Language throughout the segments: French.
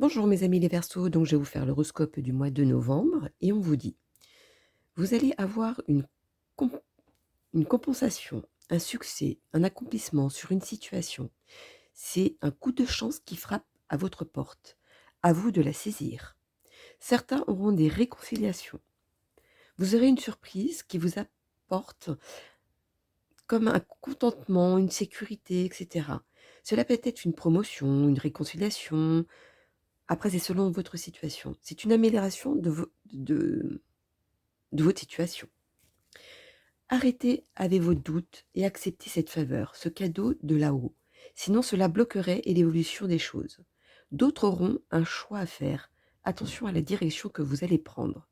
Bonjour mes amis les Verseaux, donc je vais vous faire l'horoscope du mois de novembre et on vous dit, vous allez avoir com- une compensation, un succès, un accomplissement sur une situation. C'est un coup de chance qui frappe à votre porte. À vous de la saisir. Certains auront des réconciliations. Vous aurez une surprise qui vous apporte comme un contentement, une sécurité, etc. Cela peut être une promotion, une réconciliation. Après, c'est selon votre situation. C'est une amélioration de votre situation. Arrêtez avec vos doutes et acceptez cette faveur, ce cadeau de là-haut. Sinon, cela bloquerait l'évolution des choses. D'autres auront un choix à faire. Attention à la direction que vous allez prendre.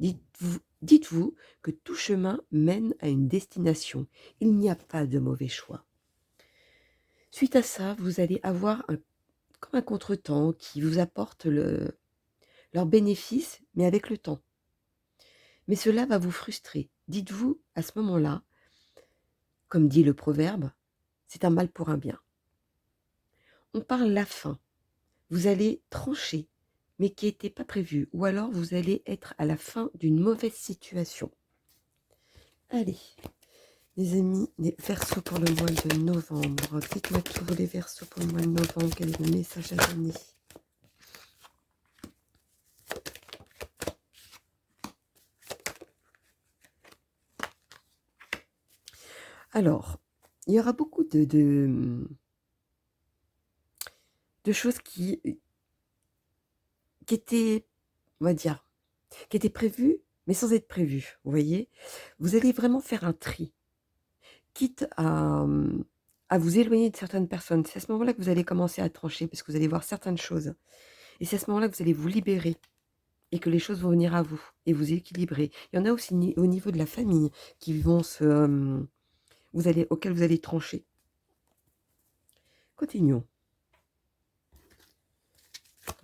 Dites-vous que tout chemin mène à une destination. Il n'y a pas de mauvais choix. Suite à ça, vous allez avoir comme un contretemps qui vous apporte leur bénéfice, mais avec le temps. Mais cela va vous frustrer. Dites-vous à ce moment-là, comme dit le proverbe, c'est un mal pour un bien. On parle la fin. Vous allez trancher, mais qui n'était pas prévu. Ou alors vous allez être à la fin d'une mauvaise situation. Allez, les amis, les Verseaux pour le mois de novembre. Dites-moi tous les Verseaux pour le mois de novembre. Quel est le message à donner? Alors, il y aura beaucoup de choses qui étaient, on va dire, qui étaient prévues, mais sans être prévues. Vous voyez? Vous allez vraiment faire un tri, quitte à vous éloigner de certaines personnes. C'est à ce moment-là que vous allez commencer à trancher, parce que vous allez voir certaines choses. Et c'est à ce moment-là que vous allez vous libérer et que les choses vont venir à vous et vous équilibrer. Il y en a aussi au niveau de la famille qui vont auxquels vous allez trancher. Continuons.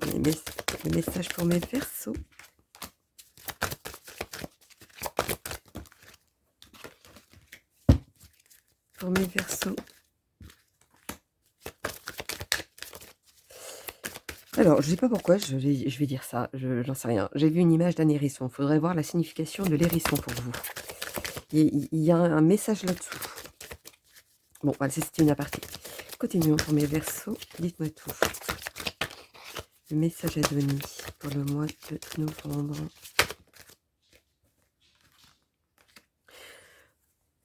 Le message pour mes Verseaux. Pour mes Verseaux. Alors, je ne sais pas pourquoi je vais dire ça, j'en sais rien. J'ai vu une image d'un hérisson. Il faudrait voir la signification de l'hérisson pour vous. Il y a un message là-dessous. Bon, voilà, c'était une aparté. Continuons pour mes Verseaux. Dites-moi tout. Le message à donner pour le mois de novembre.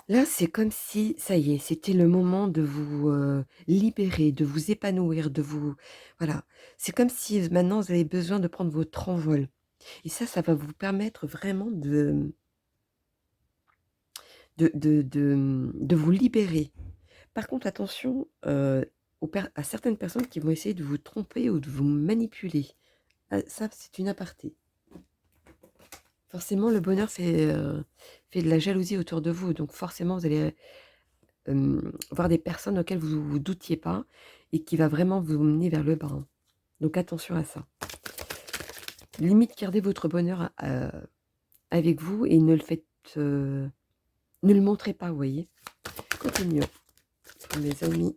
Là, c'est comme si, ça y est, c'était le moment de vous libérer, de vous épanouir, de vous... Voilà. C'est comme si maintenant, vous avez besoin de prendre votre envol. Et ça va vous permettre vraiment de vous libérer. Par contre, attention à certaines personnes qui vont essayer de vous tromper ou de vous manipuler. Ça, c'est une aparté. Forcément, le bonheur fait de la jalousie autour de vous. Donc forcément, vous allez voir des personnes auxquelles vous ne vous doutiez pas et qui va vraiment vous mener vers le bas. Donc attention à ça. Limite, gardez votre bonheur avec vous et ne le faites... ne le montrez pas, vous voyez. Continuons. Pour mes amis.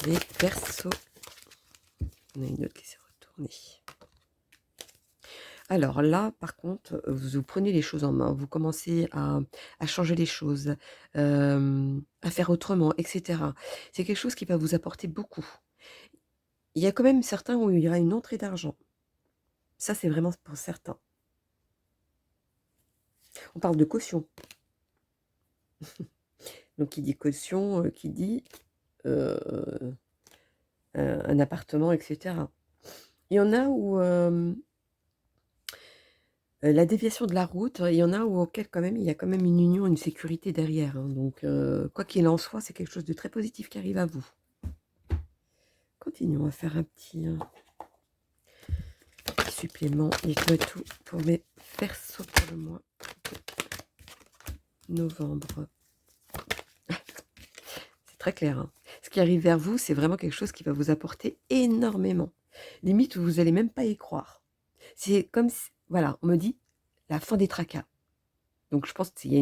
Les Verseaux. On a une autre qui s'est retournée. Alors là, par contre, vous prenez les choses en main, vous commencez à changer les choses, à faire autrement, etc. C'est quelque chose qui va vous apporter beaucoup. Il y a quand même certains où il y aura une entrée d'argent. Ça, c'est vraiment pour certains. On parle de caution. Donc, qui dit caution, qui dit un appartement, etc. Il y en a où la déviation de la route, il y en a auquel quand même il y a quand même une union, une sécurité derrière. Donc, quoi qu'il en soit, c'est quelque chose de très positif qui arrive à vous. Continuons à faire un petit supplément. Dites-moi tout pour mes Verseaux pour le mois de novembre. C'est très clair. Hein. Ce qui arrive vers vous, c'est vraiment quelque chose qui va vous apporter énormément. Limite, vous n'allez même pas y croire. C'est comme si, voilà, on me dit la fin des tracas. Donc je pense qu'il y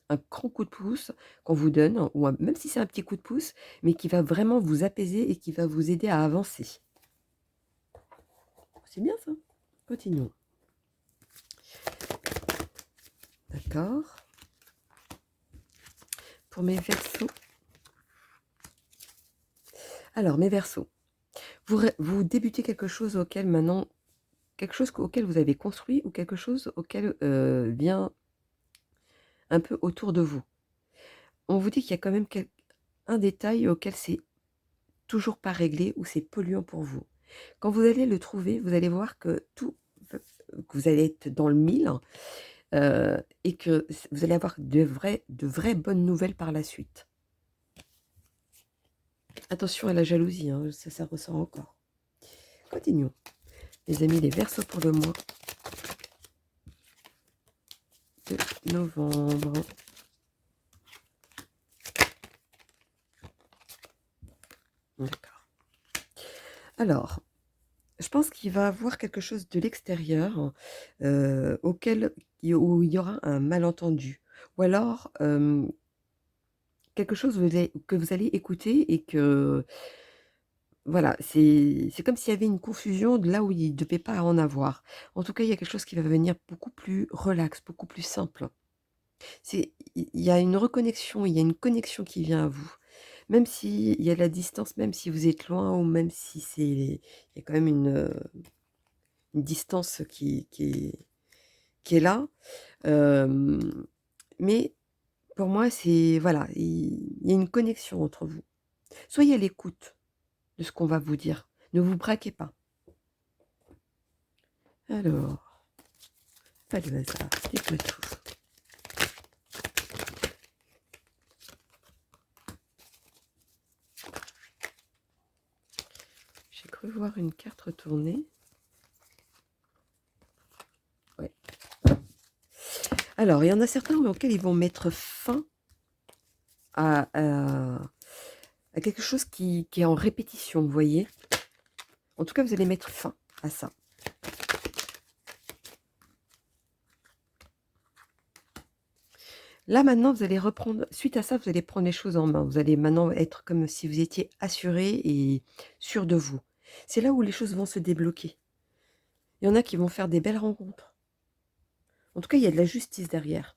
a un grand coup de pouce qu'on vous donne, ou même si c'est un petit coup de pouce, mais qui va vraiment vous apaiser et qui va vous aider à avancer. C'est bien ça. Continuons. D'accord. Pour mes Verseaux. Alors, mes Verseaux, vous débutez quelque chose auquel maintenant, quelque chose auquel vous avez construit ou quelque chose auquel vient un peu autour de vous. On vous dit qu'il y a quand même un détail auquel c'est toujours pas réglé ou c'est polluant pour vous. Quand vous allez le trouver, vous allez voir que que vous allez être dans le mille et que vous allez avoir de vraies bonnes nouvelles par la suite. Attention à la jalousie, hein, ça ressort encore. Continuons. Les amis, les Verseaux pour le mois de novembre. D'accord. Alors, je pense qu'il va avoir quelque chose de l'extérieur où il y aura un malentendu. Ou alors, quelque chose que vous allez écouter et que, voilà, c'est comme s'il y avait une confusion de là où il ne devait pas en avoir. En tout cas, il y a quelque chose qui va venir beaucoup plus relax, beaucoup plus simple. Il y a une reconnexion, il y a une connexion qui vient à vous. Même s'il y a de la distance, même si vous êtes loin ou même si il y a quand même une distance qui est là. Mais pour moi, voilà, il y a une connexion entre vous. Soyez à l'écoute de ce qu'on va vous dire. Ne vous braquez pas. Alors, pas de hasard, dites-moi tout. J'ai cru voir une carte retournée. Ouais. Alors, il y en a certains auxquels ils vont mettre fin à quelque chose qui est en répétition, vous voyez. En tout cas, vous allez mettre fin à ça. Là, maintenant, vous allez reprendre, suite à ça, vous allez prendre les choses en main. Vous allez maintenant être comme si vous étiez assuré et sûr de vous. C'est là où les choses vont se débloquer. Il y en a qui vont faire des belles rencontres. En tout cas, il y a de la justice derrière.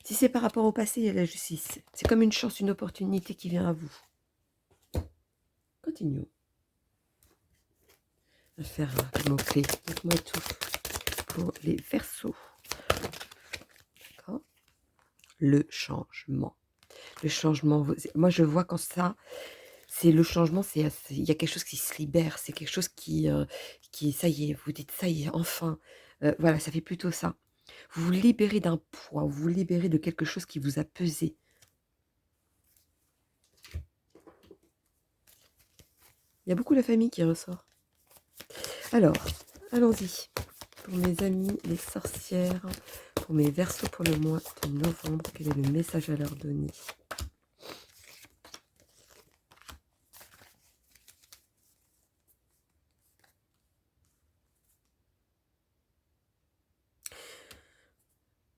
Si c'est par rapport au passé, il y a de la justice. C'est comme une chance, une opportunité qui vient à vous. Continuons. On va faire un mot-clé. Dites-moi tout pour les Verseaux. D'accord. Le changement. Le changement. Moi, je vois quand ça, c'est le changement, il y a quelque chose qui se libère. C'est quelque chose qui, ça y est, vous dites, ça y est, enfin. Voilà, ça fait plutôt ça. Vous vous libérez d'un poids, vous vous libérez de quelque chose qui vous a pesé. Il y a beaucoup la famille qui ressort. Alors, allons-y. Pour mes amis, les sorcières, pour mes Verseaux pour le mois de novembre, quel est le message à leur donner?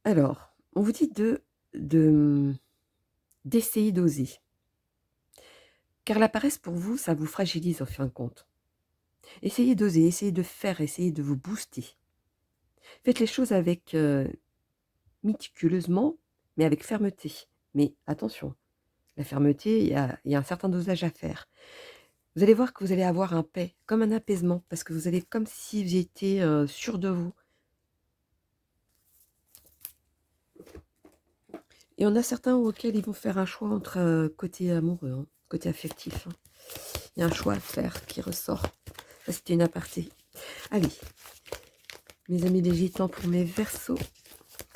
Alors, on vous dit d'essayer d'oser. Car la paresse, pour vous, ça vous fragilise en fin de compte. Essayez d'oser, essayez de faire, essayez de vous booster. Faites les choses avec méticuleusement, mais avec fermeté. Mais attention, la fermeté, il y a un certain dosage à faire. Vous allez voir que vous allez avoir un paix, comme un apaisement, parce que vous allez comme si vous étiez sûr de vous. Et on a certains auxquels ils vont faire un choix entre côté amoureux, hein, côté affectif. Hein. Il y a un choix à faire qui ressort. Ça, c'était une aparté. Allez, mes amis les gitans, pour mes Verseaux,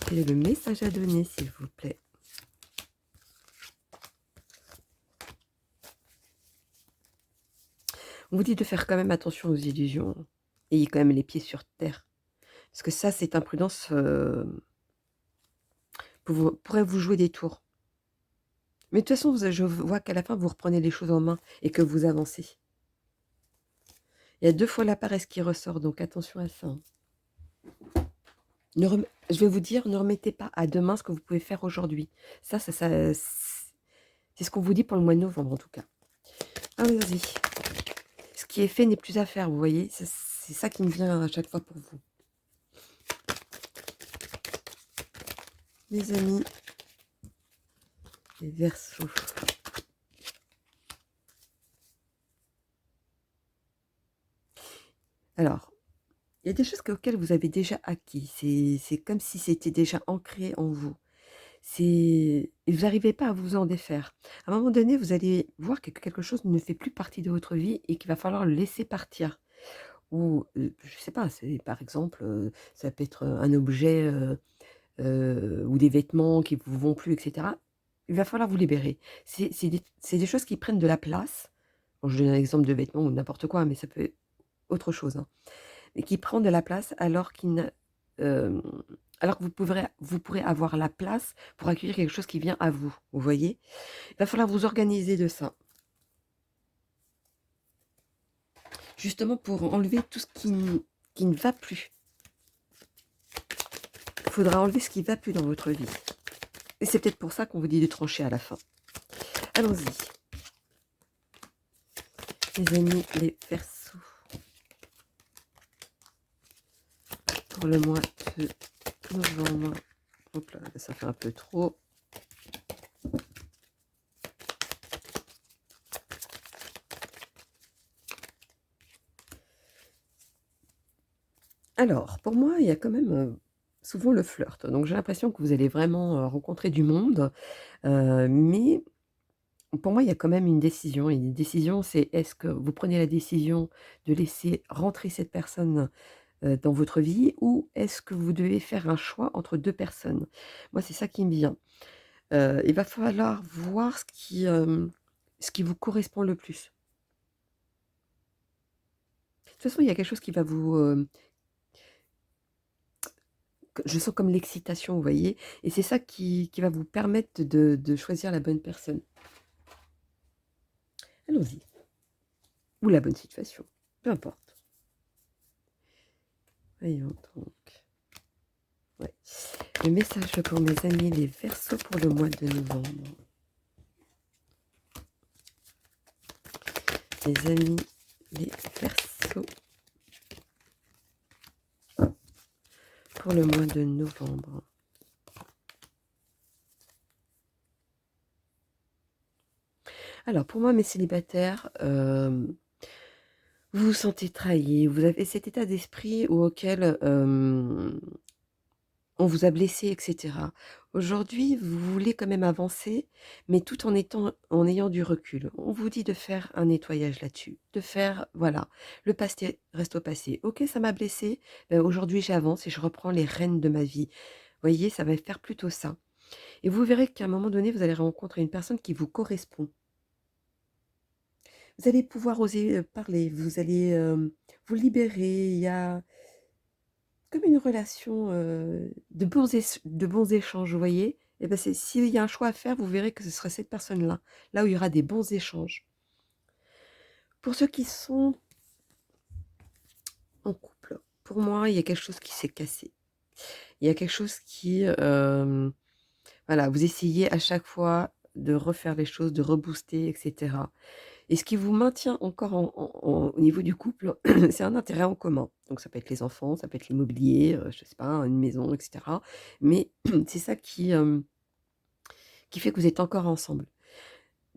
quel est le message à donner, s'il vous plaît? On vous dit de faire quand même attention aux illusions. Ayez quand même les pieds sur terre. Parce que ça, cette imprudence pourrait vous jouer des tours. Mais de toute façon, je vois qu'à la fin, vous reprenez les choses en main et que vous avancez. Il y a 2 fois la paresse qui ressort, donc attention à ça. Hein. Je vais vous dire, ne remettez pas à demain ce que vous pouvez faire aujourd'hui. C'est ce qu'on vous dit pour le mois de novembre en tout cas. Allons-y. Ce qui est fait n'est plus à faire, vous voyez. C'est ça qui me vient à chaque fois pour vous. Mes amis, les Verseaux. Alors, il y a des choses auxquelles vous avez déjà acquis. C'est comme si c'était déjà ancré en vous. Et vous n'arrivez pas à vous en défaire. À un moment donné, vous allez voir que quelque chose ne fait plus partie de votre vie et qu'il va falloir le laisser partir. Ou, je sais pas, par exemple, ça peut être un objet ou des vêtements qui vous vont plus, etc. Il va falloir vous libérer. C'est des choses qui prennent de la place. Bon, je donne un exemple de vêtements ou n'importe quoi, mais ça peut être autre chose, hein. Mais qui prend de la place euh, alors que vous pourrez avoir la place pour accueillir quelque chose qui vient à vous. Vous voyez? Il va falloir vous organiser de ça. Justement pour enlever tout ce qui ne va plus. Il faudra enlever ce qui ne va plus dans votre vie. Et c'est peut-être pour ça qu'on vous dit de trancher à la fin. Allons-y. Les amis, les Verseaux. Pour le mois de novembre. Hop là, ça fait un peu trop. Alors, pour moi, il y a quand même souvent le flirt. Donc j'ai l'impression que vous allez vraiment rencontrer du monde. Mais pour moi, il y a quand même une décision. Et une décision, c'est est-ce que vous prenez la décision de laisser rentrer cette personne dans votre vie ou est-ce que vous devez faire un choix entre deux personnes? Moi, c'est ça qui me vient. Il va falloir voir ce qui vous correspond le plus. De toute façon, il y a quelque chose qui va je sens comme l'excitation, vous voyez? Et c'est ça qui va vous permettre de choisir la bonne personne. Allons-y. Ou la bonne situation, peu importe. Voyons donc. Ouais. Le message pour mes amis les Verseaux pour le mois de novembre. Les amis les Verseaux pour le mois de novembre. Alors, pour moi, mes célibataires, vous vous sentez trahi, vous avez cet état d'esprit auquel on vous a blessé, etc. Aujourd'hui, vous voulez quand même avancer, mais tout en ayant du recul. On vous dit de faire un nettoyage là-dessus, de faire, voilà, le passé reste au passé. Ok, ça m'a blessé, ben aujourd'hui j'avance et je reprends les rênes de ma vie. Vous voyez, ça va faire plutôt ça. Et vous verrez qu'à un moment donné, vous allez rencontrer une personne qui vous correspond. Vous allez pouvoir oser parler, vous allez vous libérer. Il y a comme une relation de bons échanges, vous voyez. Et ben s'il y a un choix à faire, vous verrez que ce sera cette personne-là, là où il y aura des bons échanges. Pour ceux qui sont en couple, pour moi, il y a quelque chose qui s'est cassé. Il y a quelque chose qui, voilà, vous essayez à chaque fois de refaire les choses, de rebooster, etc. Et ce qui vous maintient encore au niveau du couple, c'est un intérêt en commun. Donc ça peut être les enfants, ça peut être l'immobilier, je sais pas, une maison, etc. Mais c'est ça qui fait que vous êtes encore ensemble.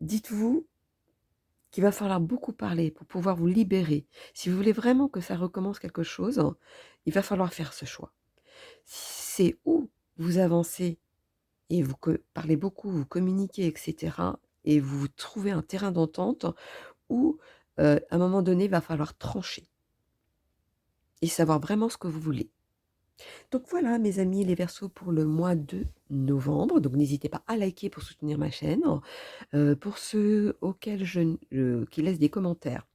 Dites-vous qu'il va falloir beaucoup parler pour pouvoir vous libérer. Si vous voulez vraiment que ça recommence quelque chose, il va falloir faire ce choix. C'est où vous avancez et vous parlez beaucoup, vous communiquez, etc. Et vous trouvez un terrain d'entente où, à un moment donné, il va falloir trancher et savoir vraiment ce que vous voulez. Donc voilà, mes amis, les Verseaux pour le mois de novembre. Donc n'hésitez pas à liker pour soutenir ma chaîne. Pour ceux auxquels qui laissent des commentaires.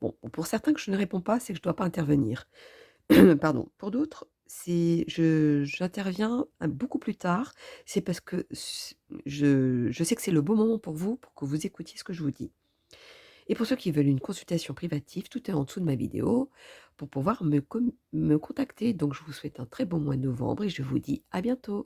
Bon, pour certains que je ne réponds pas, c'est que je ne dois pas intervenir. Pardon. Pour d'autres, j'interviens beaucoup plus tard. C'est parce que je sais que c'est le bon moment pour vous, pour que vous écoutiez ce que je vous dis. Et pour ceux qui veulent une consultation privative, tout est en dessous de ma vidéo pour pouvoir me contacter. Donc je vous souhaite un très bon mois de novembre et je vous dis à bientôt.